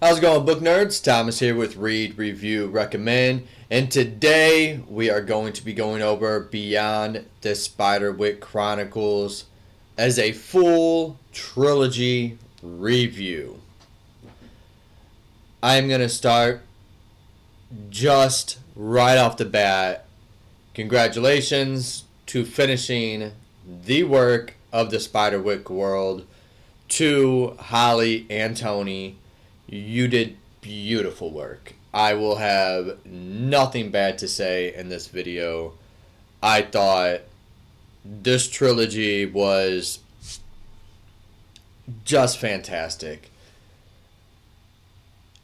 How's it going, book nerds? Thomas here with Read, Review, Recommend. And today we are going to be going over Beyond the Spiderwick Chronicles as a full trilogy review. I'm going to start just right off the bat. Congratulations to finishing the work of the Spiderwick world. To Holly and Tony. You did beautiful work. I will have nothing bad to say in this video. I thought this trilogy was just fantastic.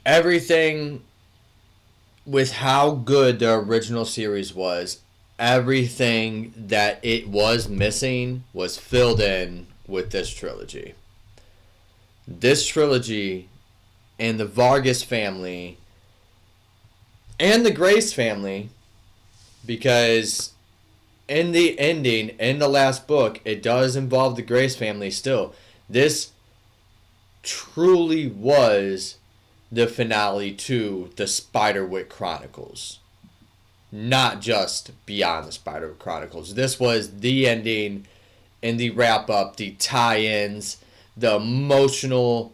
Everything with how good the original series was, everything that it was missing was filled in with this trilogy. This trilogy and the Vargas family and the Grace family, because in the ending, in the last book, it does involve the Grace family still. This truly was the finale to the Spiderwick Chronicles. Not just Beyond the Spiderwick Chronicles. This was the ending and the wrap-up, the tie-ins, the emotional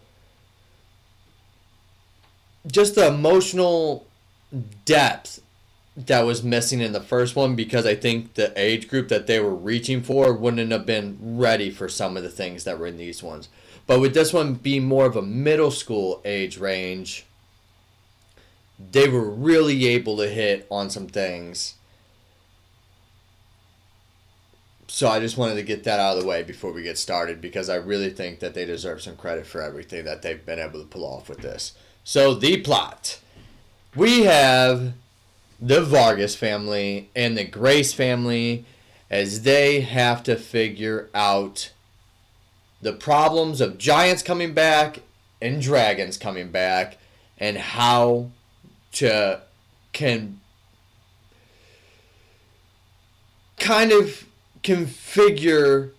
depth that was missing in the first one, because I think the age group that they were reaching for wouldn't have been ready for some of the things that were in these ones. But with this one being more of a middle school age range, they were really able to hit on some things. So I just wanted to get that out of the way before we get started, because I really think that they deserve some credit for everything that they've been able to pull off with this. So the plot. We have the Vargas family and the Grace family as they have to figure out the problems of giants coming back and dragons coming back, and how to can kind of configure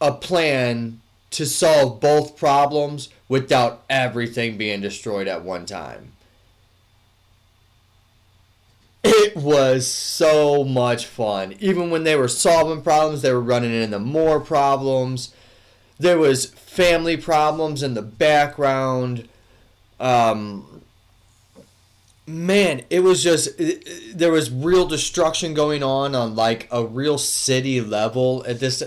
a plan to solve both problems without everything being destroyed at one time. It was so much fun. Even when they were solving problems, they were running into more problems. There was family problems in the background. Man, it was just, there was real destruction going on like a real city level at this.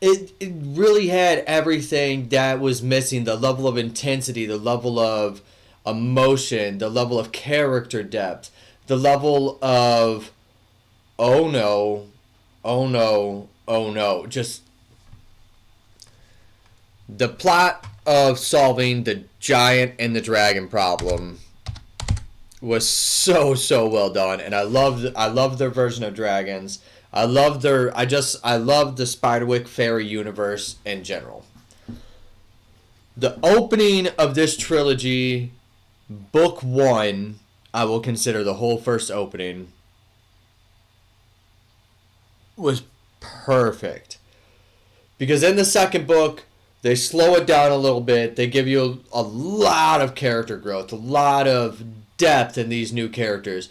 It really had everything that was missing. The level of intensity, the level of emotion, the level of character depth, the level of oh no, oh no, oh no. Just the plot of solving the giant and the dragon problem was so well done, and I loved their version of dragons. I love the Spiderwick fairy universe in general. The opening of this trilogy, book one, I will consider the whole first opening, was perfect. Because in the second book, they slow it down a little bit. They give you a lot of character growth, a lot of depth in these new characters.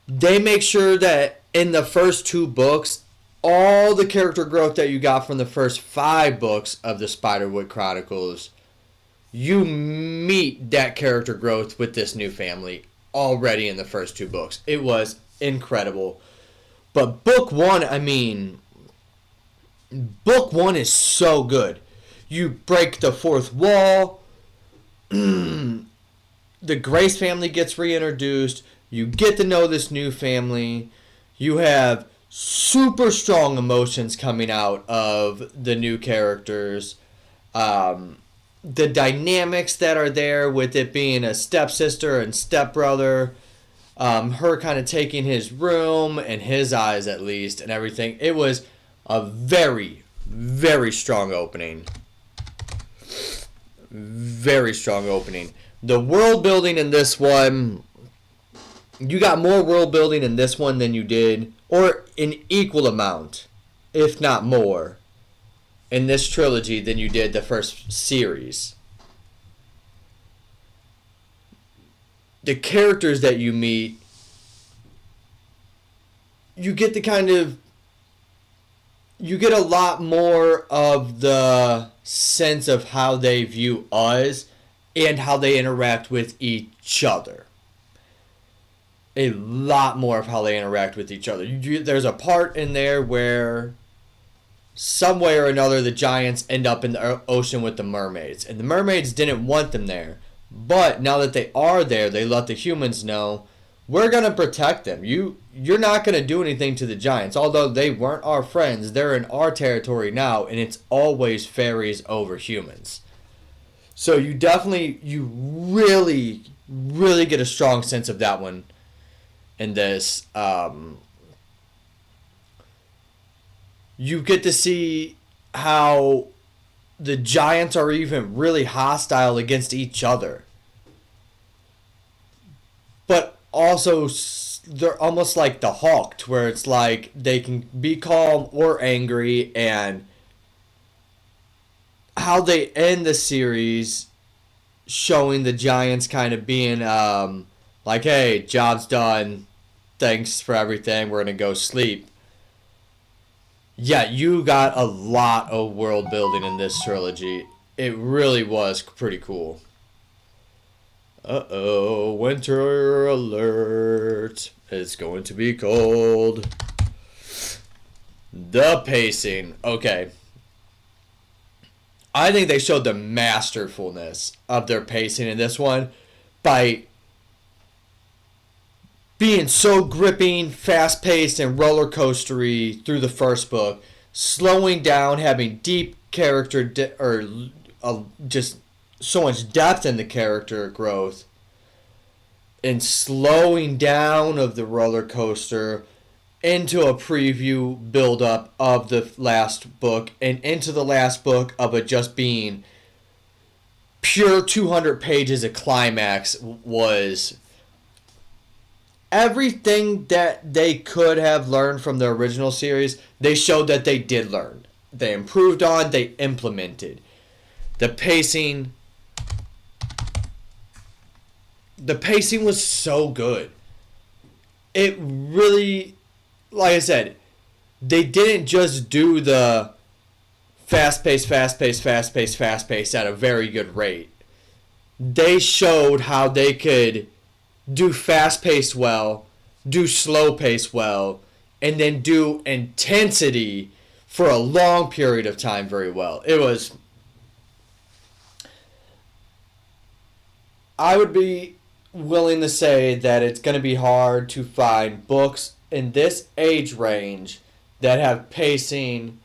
They make sure that in the first two books, all the character growth that you got from the first 5 books of the Spiderwick Chronicles, you meet that character growth with this new family already in the first 2 books. It was incredible. But book one is so good. You break the fourth wall. The Grace family gets reintroduced. You get to know this new family. You have super strong emotions coming out of the new characters. The dynamics that are there with it being a stepsister and stepbrother. Her kind of taking his room, and his eyes at least, and everything. It was a very, very strong opening. Very strong opening. The world building in this one, you got more world building in this one than you did, or an equal amount, if not more, in this trilogy than you did the first series. the characters that you meet, you get the kind of, you get a lot more of the sense of how they view us and how they interact with each other. A lot more of how they interact with each other. There's a part in there where some way or another the giants end up in the ocean with the mermaids, and the mermaids didn't want them there, but now that they are there, they let the humans know, we're going to protect them. You're not going to do anything to the giants. Although they weren't our friends, they're in our territory now, and it's always fairies over humans. So you really, really get a strong sense of that one in this. You get to see how the giants are even really hostile against each other. But also, they're almost like the Hulk, where it's like they can be calm or angry, and how they end the series showing the giants kind of being like, hey, job's done, thanks for everything, we're going to go sleep. Yeah, you got a lot of world building in this trilogy. It really was pretty cool. Uh-oh, winter alert. It's going to be cold. The pacing. Okay. I think they showed the masterfulness of their pacing in this one by being so gripping, fast-paced, and roller coastery through the first book, slowing down, having deep character just so much depth in the character growth, and slowing down of the roller coaster into a preview build-up of the last book, and into the last book of it just being pure 200 pages of climax. Was everything that they could have learned from the original series, they showed that they did learn. They improved on, they implemented. The pacing was so good. It really, like I said, they didn't just do the fast-paced at a very good rate. They showed how they could do fast-paced well, do slow-paced well, and then do intensity for a long period of time very well. It was... I would be willing to say that it's going to be hard to find books in this age range that have pacing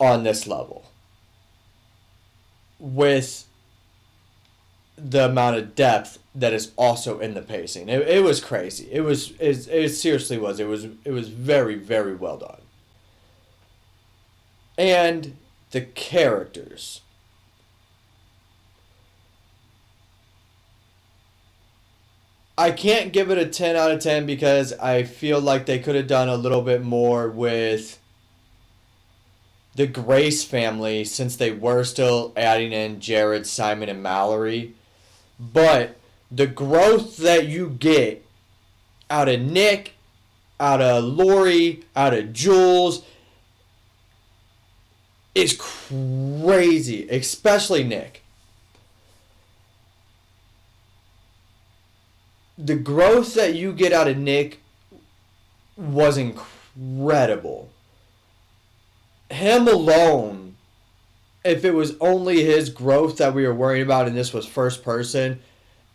on this level, with the amount of depth that is also in the pacing. It was crazy. It seriously was. It was very, very well done. And the characters. I can't give it a 10 out of 10 because I feel like they could have done a little bit more with the Grace family, since they were still adding in Jared, Simon, and Mallory. But the growth that you get out of Nick, out of Lori, out of Jules is crazy, especially Nick. The growth that you get out of Nick was incredible. Him alone, if it was only his growth that we were worried about and this was first person,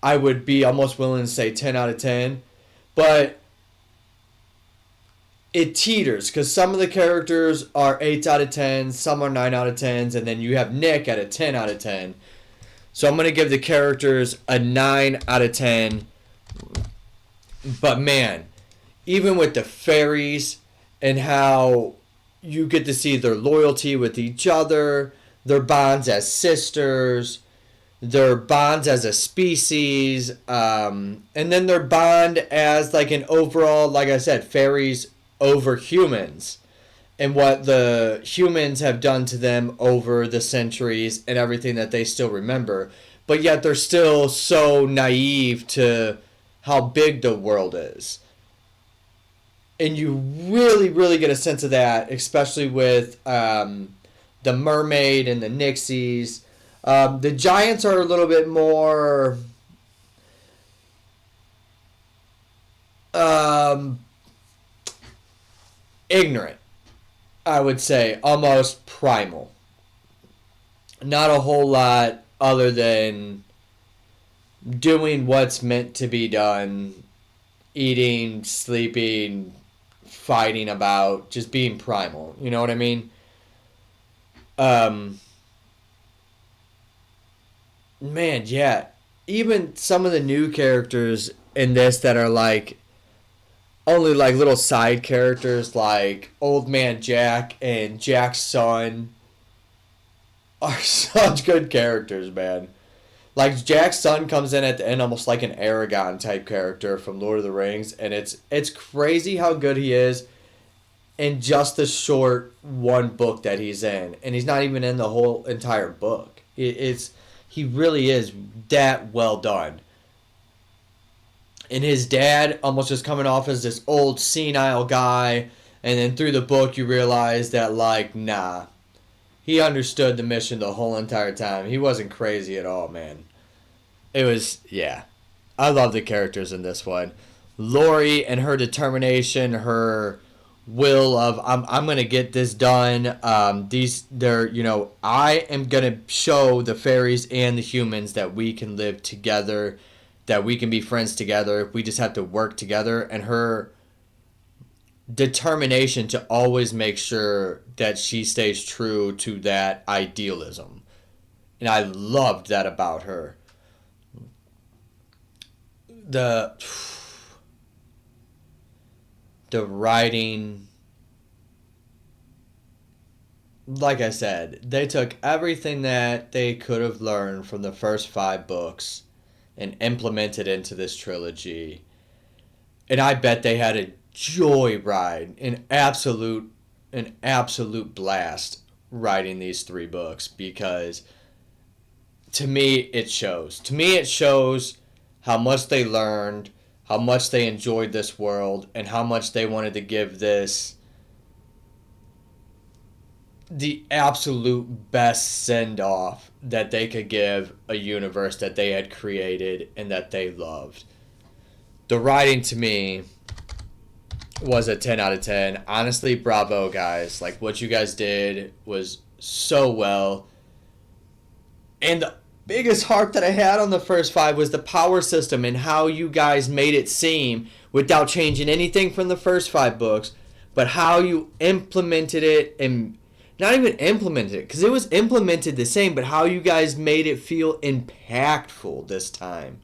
I would be almost willing to say 10 out of 10. But it teeters, because some of the characters are 8 out of 10, some are 9 out of 10s, and then you have Nick at a 10 out of 10. So I'm going to give the characters a 9 out of 10. But man, even with the fairies and how you get to see their loyalty with each other, their bonds as sisters, their bonds as a species, and then their bond as like an overall, like I said, fairies over humans, and what the humans have done to them over the centuries and everything that they still remember. but yet they're still so naive to how big the world is. And you really, really get a sense of that, especially with the mermaid and the Nixies. The giants are a little bit more ignorant, I would say, almost primal. Not a whole lot other than doing what's meant to be done, eating, sleeping, fighting about, just being primal. You know what I mean? Man, yeah. Even some of the new characters in this that are like only like little side characters, like Old Man Jack and Jack's son, are such good characters, man. Like Jack's son comes in at the end almost like an Aragon type character from Lord of the Rings, and it's crazy how good he is in just the short one book that he's in, and he's not even in the whole entire book. He really is that well done. And his dad almost just coming off as this old senile guy, and then through the book you realize that like nah, he understood the mission the whole entire time. He wasn't crazy at all, man. It was, yeah. I love the characters in this one. Lori and her determination, her will of I'm gonna get this done. I am gonna show the fairies and the humans that we can live together, that we can be friends together. We just have to work together. And her determination to always make sure that she stays true to that idealism. And I loved that about her. The writing, like I said, they took everything that they could have learned from the first 5 books and implemented into this trilogy. And I bet they had a joyride, an absolute blast writing these 3 books, because to me it shows. To me it shows how much they learned, how much they enjoyed this world, and how much they wanted to give this the absolute best send-off that they could give a universe that they had created and that they loved. The writing to me was a 10 out of 10. Honestly, bravo, guys. Like, what you guys did was so well. And the biggest harp that I had on the first 5 was the power system and how you guys made it seem, without changing anything from the first 5 books, but how you implemented it, and not even implemented it, because it was implemented the same, but how you guys made it feel impactful this time.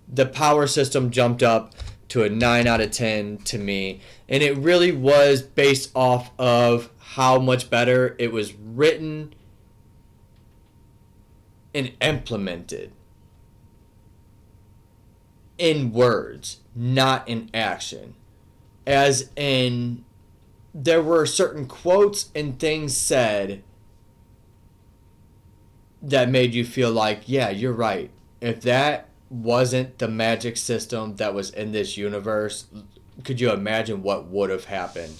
The power system jumped up to a 9 out of 10 to me, and it really was based off of how much better it was written and implemented in words, not in action. As in, there were certain quotes and things said that made you feel like, yeah, you're right. If that wasn't the magic system that was in this universe, could you imagine what would have happened?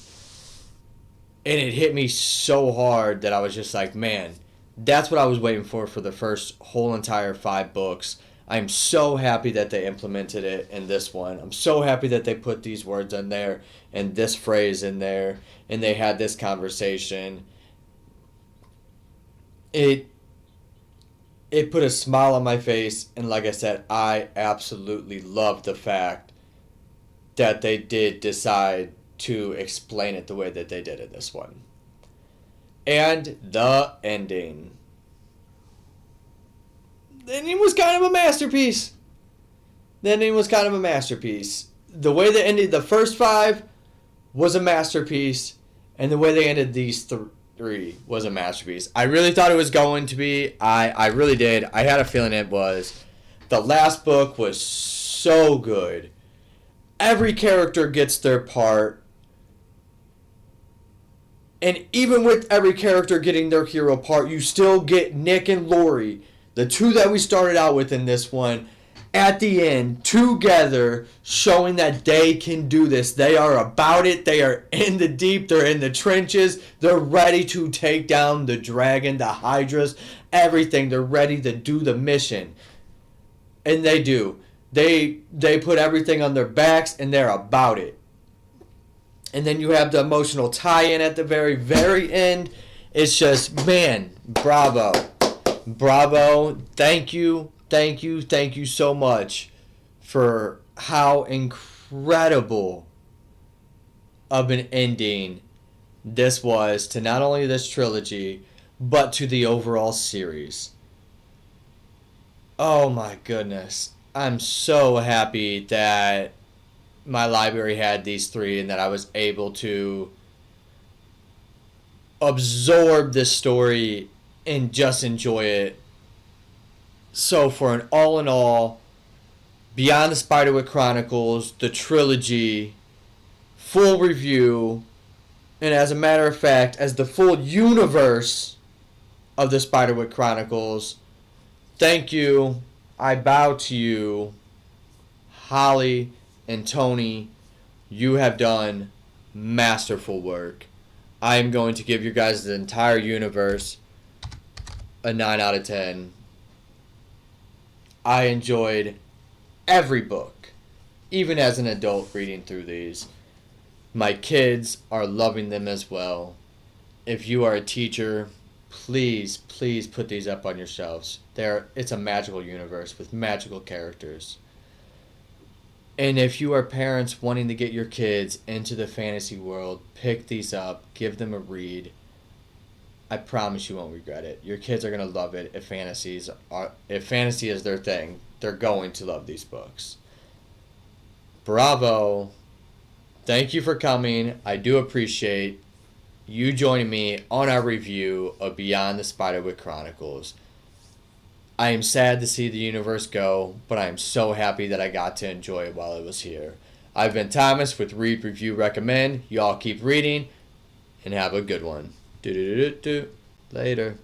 And it hit me so hard that I was just like, man, that's what I was waiting for the first whole entire 5 books. I'm so happy that they implemented it in this one. I'm so happy that they put these words in there and this phrase in there, and they had this conversation. It put a smile on my face, and like I said, I absolutely loved the fact that they did decide to explain it the way that they did in this one. And the ending. The ending was kind of a masterpiece. The way they ended the first 5 was a masterpiece, and the way they ended these 3 was a masterpiece. I really thought it was going to be. I really did. I had a feeling it was. The last book was so good. Every character gets their part. And even with every character getting their hero part, you still get Nick and Lori. The two that we started out with in this one, at the end, together, showing that they can do this. They are about it. They are in the deep. They're in the trenches. They're ready to take down the dragon, the hydras, everything. They're ready to do the mission. And they do. They put everything on their backs, and they're about it. And then you have the emotional tie-in at the very, very end. It's just, man, bravo. Bravo. Thank you so much for how incredible of an ending this was to not only this trilogy, but to the overall series. Oh my goodness. I'm so happy that my library had these three and that I was able to absorb this story and just enjoy it. So for an all in all, Beyond the Spiderwick Chronicles, the trilogy, full review, and as a matter of fact, as the full universe of the Spiderwick Chronicles, thank you. I bow to you, Holly and Tony. You have done masterful work. I am going to give you guys the entire universe a 9 out of 10. I enjoyed every book, even as an adult reading through these. My kids are loving them as well. If you are a teacher, please put these up on your shelves. It's a magical universe with magical characters. And if you are parents wanting to get your kids into the fantasy world, pick these up, give them a read. I promise you won't regret it. Your kids are going to love it if fantasy is their thing. They're going to love these books. Bravo. Thank you for coming. I do appreciate you joining me on our review of Beyond the Spiderwick Chronicles. I am sad to see the universe go, but I am so happy that I got to enjoy it while it was here. I've been Thomas with Read, Review, Recommend. Y'all keep reading and have a good one. Later.